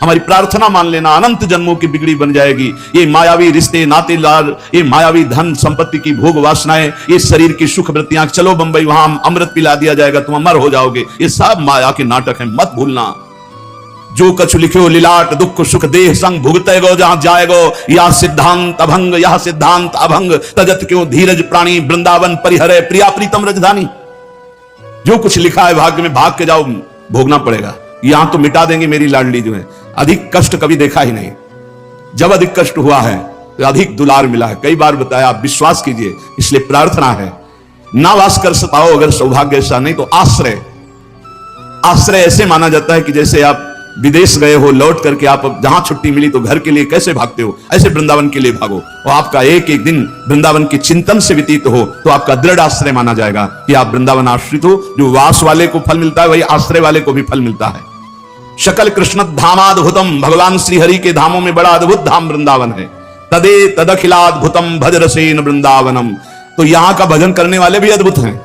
हमारी प्रार्थना मान लेना, अनंत जन्मों की बिगड़ी बन जाएगी। ये मायावी रिश्ते नाते लाल, ये मायावी धन संपत्ति की भोग वासनाएं, ये शरीर की सुख वृत्तियां, चलो बंबई वहां अमृत पिला दिया जाएगा तुम अमर हो जाओगे, ये सब माया के नाटक है, मत भूलना। जो कछु लिखो लीलाट दुख सुख देह संग भुगते गो जहां जाएगो, या सिद्धांत अभंग यह सिद्धांत अभंग, तजत क्यों धीरज प्राणी वृंदावन परिहरे प्रिया प्रीतम राजधानी। जो कुछ लिखा है भाग्य में, भाग के जाओ, भोगना पड़ेगा। यहां तो मिटा देंगे मेरी लाडली जो है। अधिक कष्ट कभी देखा ही नहीं। जब अधिक कष्ट हुआ है तो अधिक दुलार मिला है। कई बार बताया, आप विश्वास कीजिए। इसलिए प्रार्थना है, ना वास कर पाओ अगर सौभाग्य ऐसा नहीं तो आश्रय। आश्रय ऐसे माना जाता है कि जैसे आप विदेश गए हो, लौट करके आप जहां छुट्टी मिली तो घर के लिए कैसे भागते हो, ऐसे वृंदावन के लिए भागो। और आपका एक एक दिन वृंदावन के चिंतन से व्यतीत हो तो आपका दृढ़ आश्रय माना जाएगा कि आप वृंदावन आश्रित हो। जो वास वाले को फल मिलता है वही आश्रय वाले को भी फल मिलता है। शकल कृष्ण धामाद्भुतम, भगवान श्री हरि के धामों में बड़ा अद्भुत धाम वृंदावन है। तदे तदखिलाद्भुतम भज रसेन वृंदावनम। तो यहां का भजन करने वाले भी अद्भुत हैं।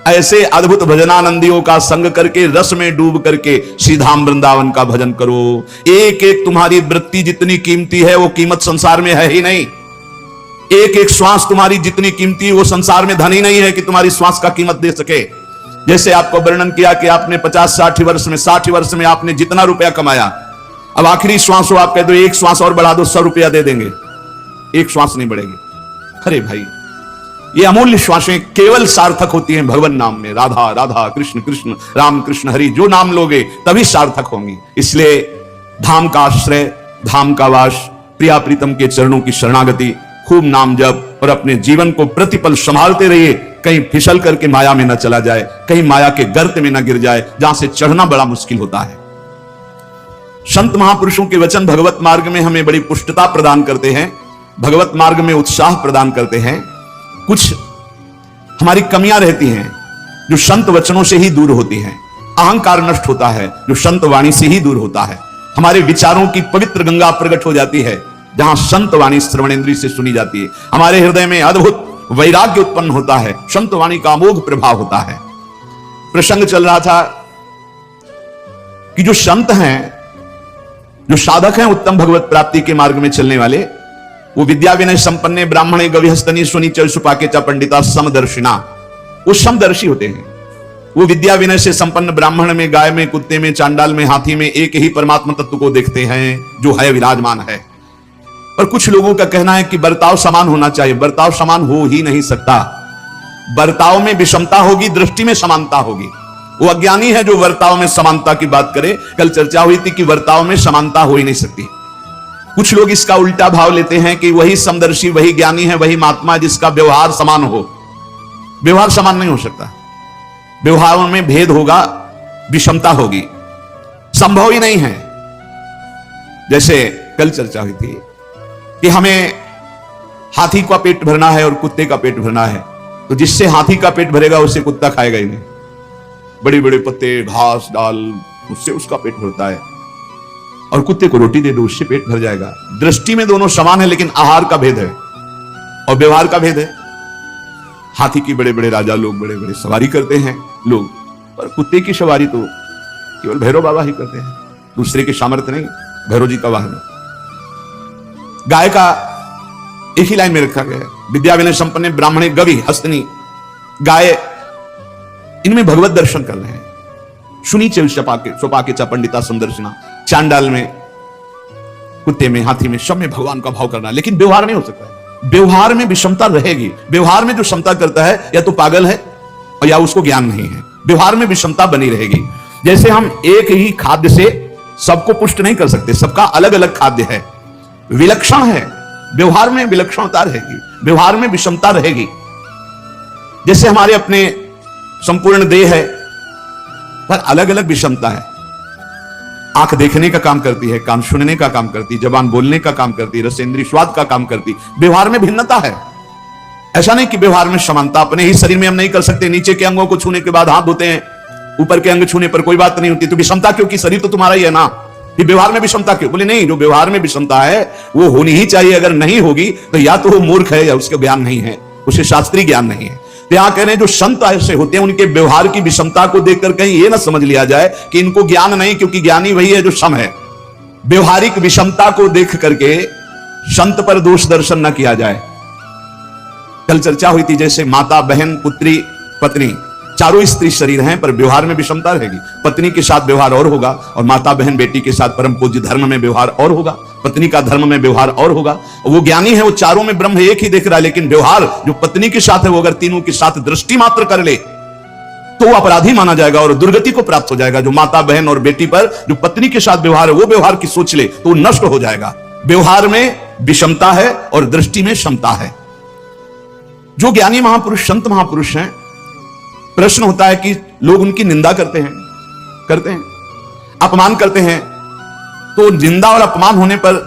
ऐसे अद्भुत भजनानंदियों का संग करके, रस में डूब करके श्री धाम वृंदावन का भजन करो। एक एक तुम्हारी वृत्ति जितनी कीमती है वो कीमत संसार में है ही नहीं। एक एक श्वास तुम्हारी जितनी कीमती है वो संसार में धन ही नहीं है कि तुम्हारी श्वास का कीमत दे सके। जैसे आपको वर्णन किया कि आपने 50-60 वर्ष में, 60 वर्ष में आपने जितना रुपया कमाया, अब आखिरी श्वास हो आप कह दो एक श्वास और बढ़ा दो, 100 रुपया दे देंगे, एक श्वास नहीं बढ़ेगी। अरे भाई, ये अमूल्य श्वासें केवल सार्थक होती हैं भगवान नाम में। राधा राधा कृष्ण कृष्ण राम कृष्ण हरि, जो नाम लोगे तभी सार्थक होंगी। इसलिए धाम का आश्रय, धाम का वास, प्रिया प्रीतम के चरणों की शरणागति, खूब नाम जप और अपने जीवन को प्रतिपल संभालते रहिए। कहीं फिसल करके माया में न चला जाए, कहीं माया के गर्त में न गिर जाए जहां से चढ़ना बड़ा मुश्किल होता है। संत महापुरुषों के वचन भगवत मार्ग में हमें बड़ी पुष्टता प्रदान करते हैं, भगवत मार्ग में उत्साह प्रदान करते हैं। कुछ हमारी कमियां रहती हैं जो संत वचनों से ही दूर होती हैं। अहंकार नष्ट होता है जो संत वाणी से ही दूर होता है। हमारे विचारों की पवित्र गंगा प्रकट हो जाती है जहां संत वाणी श्रवणेंद्रिय से सुनी जाती है। हमारे हृदय में अद्भुत वैराग्य उत्पन्न होता है, संत वाणी का अमोघ प्रभाव होता है। प्रसंग चल रहा था कि जो संत हैं, जो साधक हैं उत्तम भगवत प्राप्ति के मार्ग में चलने वाले, वो विद्या विनय संपन्ने ब्राह्मणे गविहस्तनी सुनी चल सुपाके चा पंडिता समदर्शिना, वो समदर्शी होते हैं। वो विद्या विनय से संपन्न ब्राह्मण में, गाय में, कुत्ते में, चांडाल में, हाथी में एक ही परमात्मा तत्व को देखते हैं जो है विराजमान है। पर कुछ लोगों का कहना है कि बर्ताव समान होना चाहिए। बर्ताव समान हो ही नहीं सकता। बर्ताव में विषमता होगी, दृष्टि में समानता होगी। वो अज्ञानी है जो बर्ताव में समानता की बात करे। कल चर्चा हुई थी कि बर्ताव में समानता हो ही नहीं सकती। कुछ लोग इसका उल्टा भाव लेते हैं कि वही समदर्शी, वही ज्ञानी है, वही महात्मा जिसका व्यवहार समान हो। व्यवहार समान नहीं हो सकता। व्यवहार में भेद होगा, विषमता होगी, संभव ही नहीं है। जैसे कल चर्चा हुई थी कि हमें हाथी का पेट भरना है और कुत्ते का पेट भरना है, तो जिससे हाथी का पेट भरेगा उससे कुत्ता खाएगा ही नहीं। बड़े बड़े पत्ते, घास, डाल, उससे उसका पेट भरता है। और कुत्ते को रोटी दे दो, उससे पेट भर जाएगा। दृष्टि में दोनों समान है, लेकिन आहार का भेद है और व्यवहार का भेद है। हाथी की बड़े बड़े राजा लोग बड़े बड़े सवारी करते हैं लोग, पर कुत्ते की सवारी तो केवल भैरव बाबा ही करते हैं, दूसरे के सामर्थ्य नहीं। भैरव जी का वाहन। गाय का एक ही लाइन में रखा गया है, विद्या विनय संपन्न ब्राह्मणे गवि हस्तनी। गाय, इनमें भगवत दर्शन कर रहे हैं। सुनी चल सोपाके चा पंडिता संदर्शना। चांडाल में, कुत्ते में, हाथी में, सब में भगवान का भाव करना, लेकिन व्यवहार नहीं हो सकता। व्यवहार में विषमता रहेगी। व्यवहार में जो क्षमता करता है या तो पागल है और या उसको ज्ञान नहीं है। व्यवहार में विषमता बनी रहेगी। जैसे हम एक ही खाद्य से सबको पुष्ट नहीं कर सकते, सबका अलग अलग खाद्य है, विलक्षण है। व्यवहार में विलक्षणता रहेगी, व्यवहार में विषमता रहेगी। जैसे हमारे अपने संपूर्ण देह है पर अलग अलग विषमता है। आंख देखने का काम करती है, कान सुनने का काम करती है, जबान बोलने का काम करती है, रसेंद्रिय स्वाद का काम करती है। व्यवहार में भिन्नता है। ऐसा नहीं कि व्यवहार में समानता। अपने ही शरीर में हम नहीं कर सकते। नीचे के अंगों को छूने के बाद हाथ धोते हैं, ऊपर के अंग छूने पर कोई बात नहीं होती। तो विषमता क्यों? कि शरीर तो तुम्हारा ही है ना, कि व्यवहार में विषमता क्यों? बोले नहीं, जो व्यवहार में विषमता है वो होनी ही चाहिए। अगर नहीं होगी तो या तो वो मूर्ख है या उसके ज्ञान नहीं है, उसे शास्त्रीय ज्ञान नहीं है। तो यहां कह रहे हैं जो संत ऐसे होते हैं उनके व्यवहार की विषमता को देखकर कहीं ये ना समझ लिया जाए कि इनको ज्ञान नहीं, क्योंकि ज्ञानी वही है जो सम है। व्यवहारिक विषमता को देख करके संत पर दोष दर्शन न किया जाए। कल चर्चा हुई थी, जैसे माता, बहन, पुत्री, पत्नी, चारों स्त्री शरीर हैं, पर व्यवहार में विषमता रहेगी। पत्नी के साथ व्यवहार और होगा, और माता, बहन, बेटी के साथ परम पूज्य धर्म में व्यवहार और होगा, पत्नी का धर्म में व्यवहार और होगा। वो ज्ञानी है, वो चारों में ब्रह्म एक ही देख रहा है, लेकिन व्यवहार जो पत्नी के साथ है वो अगर तीनों के साथ दृष्टि मात्र कर ले तो वो अपराधी माना जाएगा और दुर्गति को प्राप्त हो जाएगा। जो माता, बहन और बेटी पर जो पत्नी के साथ व्यवहार है वो व्यवहार की सोच ले तो वो नष्ट हो जाएगा। व्यवहार में विषमता है और दृष्टि में क्षमता है। जो ज्ञानी महापुरुष, संत महापुरुष हैं, प्रश्न होता है कि लोग उनकी निंदा करते हैं, अपमान करते हैं, तो निंदा और अपमान होने पर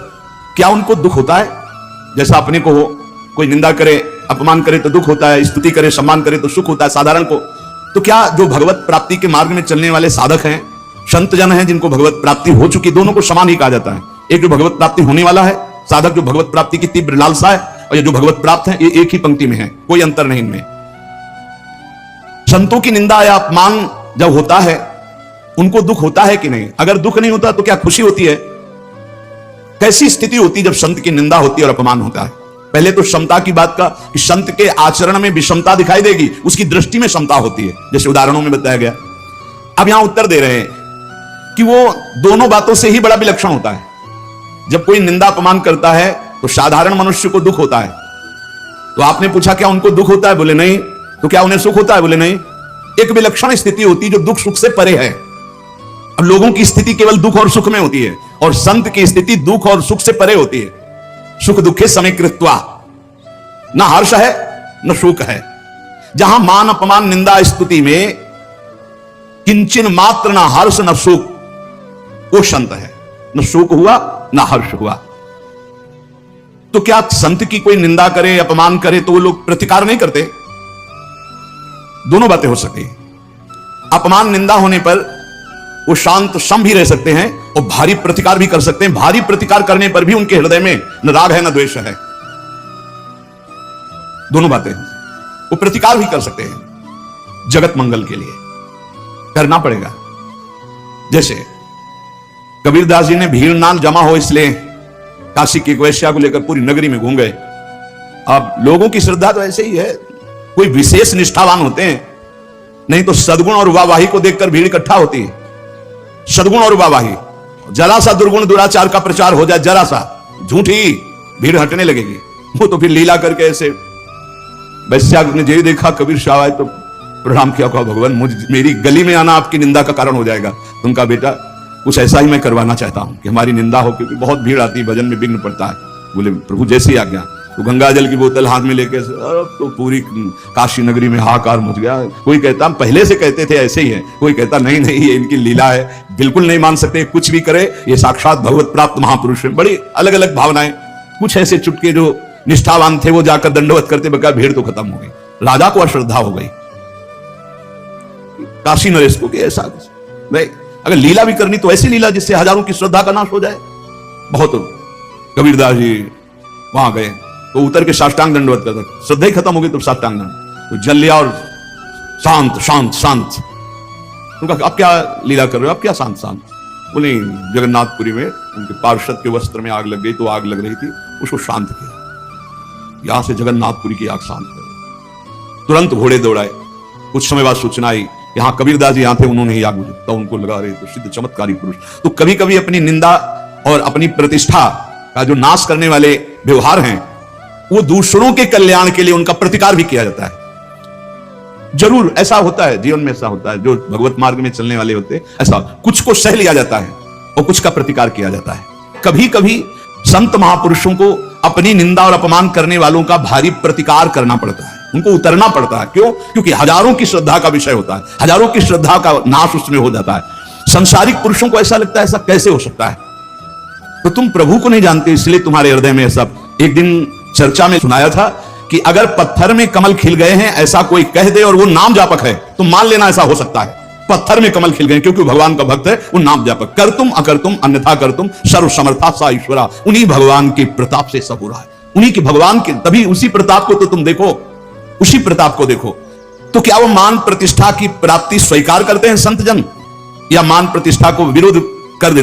क्या उनको दुख होता है? जैसा अपने को हो, कोई निंदा करे, अपमान करे तो दुख होता है, स्तुति करे, सम्मान करे तो सुख होता है साधारण को। तो क्या जो भगवत प्राप्ति के मार्ग में चलने वाले साधक हैं, संत जन हैं, जिनको भगवत प्राप्ति हो चुकी, दोनों को समान ही कहा जाता है? एक जो भगवत प्राप्ति होने वाला है साधक, जो भगवत प्राप्ति की तीव्र लालसा है, और ये जो भगवत प्राप्त है, ये एक ही पंक्ति में है, कोई अंतर नहीं इनमें। संतों की निंदा या अपमान जब होता है उनको दुख होता है कि नहीं? अगर दुख नहीं होता तो क्या खुशी होती है? कैसी स्थिति होती है जब संत की निंदा होती है और अपमान होता है? पहले तो क्षमता की बात का कि संत के आचरण में विषमता दिखाई देगी, उसकी दृष्टि में क्षमता होती है, जैसे उदाहरणों में बताया गया। अब यहां उत्तर दे रहे हैं कि वो दोनों बातों से ही बड़ा विलक्षण होता है। जब कोई निंदा अपमान करता है तो साधारण मनुष्य को दुख होता है। तो आपने पूछा क्या उनको दुख होता है? बोले नहीं। तो क्या उन्हें सुख होता है? बोले नहीं। एक विलक्षण स्थिति होती है जो दुख सुख से परे है। अब लोगों की स्थिति केवल दुख और सुख में होती है, और संत की स्थिति दुख और सुख से परे होती है। सुख दुखे समीकृत्वा, न हर्ष है न शोक है। जहां मान, अपमान, निंदा, स्तुति में किंचन मात्र न हर्ष न शोक, वो संत है। न शोक हुआ न हर्ष हुआ। तो क्या संत की कोई निंदा करे, अपमान करे तो वो लोग प्रतिकार नहीं करते? दोनों बातें हो सकती हैं। अपमान, निंदा होने पर वो शांत सम भी रह सकते हैं और भारी प्रतिकार भी कर सकते हैं। भारी प्रतिकार करने पर भी उनके हृदय में न राग है न द्वेष है। दोनों बातें, वो प्रतिकार भी कर सकते हैं जगत मंगल के लिए, करना पड़ेगा। जैसे कबीरदास जी ने भीड़ ना जमा हो इसलिए काशी की वैश्या को लेकर पूरी नगरी में घूम गए। अब लोगों की श्रद्धा तो ऐसे ही है, कोई विशेष निष्ठावान होते हैं, नहीं तो सद्गुण और वाहवाही को देखकर भीड़ इकट्ठा होती है। सद्गुण और वाहवाही, जरा सा दुर्गुण दुराचार का प्रचार हो जाए, जरा सा झूठी, भीड़ हटने लगेगी। वो तो फिर लीला करके ऐसे, वैश्या ने यही देखा कबीर शाह आए तो प्रणाम किया, कहा भगवान मेरी गली में आना आपकी निंदा का कारण हो जाएगा। तुमका बेटा कुछ ऐसा ही मैं करवाना चाहता हूं कि हमारी निंदा हो, क्योंकि बहुत भीड़ आती है, भजन में विघ्न पड़ता है। बोले प्रभु जैसी आज्ञा। तो गंगा जल की बोतल हाथ में लेके तो पूरी काशी नगरी में हाहाकार मच गया। कोई कहता पहले से कहते थे ऐसे ही है, कोई कहता नहीं नहीं ये इनकी लीला है, बिल्कुल नहीं मान सकते, कुछ भी करे ये साक्षात भगवत प्राप्त महापुरुष है। बड़ी अलग अलग भावनाएं। कुछ ऐसे चुटके जो निष्ठावान थे वो जाकर दंडवत करते, बका भीड़ तो खत्म हो गई। राजा को अश्रद्धा हो गई, काशी नरेश को, कि ऐसा नहीं, अगर लीला भी करनी तो ऐसी लीला जिससे हजारों की श्रद्धा का नाश हो जाए। बहुत कबीरदास जी वहां गए तो उतर के साष्टांग दंडवत करता, श्रद्धा ही खत्म हो गई तो साष्टांग दंड, तो जल लिया और शांत शांत शांत। उनका अब क्या लीला कर रहे हो, अब क्या शांत शांत? बोले जगन्नाथपुरी में उनके पार्षद के वस्त्र में आग लग गई, तो आग लग रही थी, उसको शांत किया। यहां से जगन्नाथपुरी की आग शांत कर, तुरंत घोड़े दौड़ाए। कुछ समय बाद सूचना आई, यहां कबीरदास जी यहां थे, उन्होंने ही आग बुझाई। तो उनको लगा रहे तो सिद्ध चमत्कारी पुरुष। तो कभी कभी अपनी निंदा और अपनी प्रतिष्ठा का जो नाश करने वाले व्यवहार हैं, वो दूसरों के कल्याण के लिए उनका प्रतिकार भी किया जाता है। जरूर ऐसा होता है, जीवन में ऐसा होता है। जो भगवत मार्ग में चलने वाले होते हैं, ऐसा कुछ को सह लिया जाता है और कुछ का प्रतिकार किया जाता है। कभी कभी संत महापुरुषों को अपनी निंदा और अपमान करने वालों का भारी प्रतिकार करना पड़ता है, उनको उतरना पड़ता है। क्यों? क्योंकि हजारों की श्रद्धा का विषय होता है, हजारों की श्रद्धा का नाश उसमें हो जाता है। संसारिक पुरुषों को ऐसा लगता है ऐसा कैसे हो सकता है, तो तुम प्रभु को नहीं जानते इसलिए तुम्हारे हृदय में ऐसा। एक दिन चर्चा में सुनाया था कि अगर पत्थर में कमल खिल गए हैं ऐसा कोई कह दे और वो नाम जापक है तो मान लेना ऐसा हो सकता है। पत्थर में कमल खिल गए क्योंकि भगवान का भक्त है, वो नाम जापक। कर तुम अकर तुम अन्यथा कर तुम, सर्व समर्था सा ईश्वरा। उन्हीं भगवान के प्रताप से सब हो रहा है, उन्हीं के भगवान के, तभी उसी प्रताप को तो तुम देखो, उसी प्रताप को देखो। तो क्या वो मान प्रतिष्ठा की प्राप्ति स्वीकार करते हैं संत जन, या मान प्रतिष्ठा को विरोध कर देते?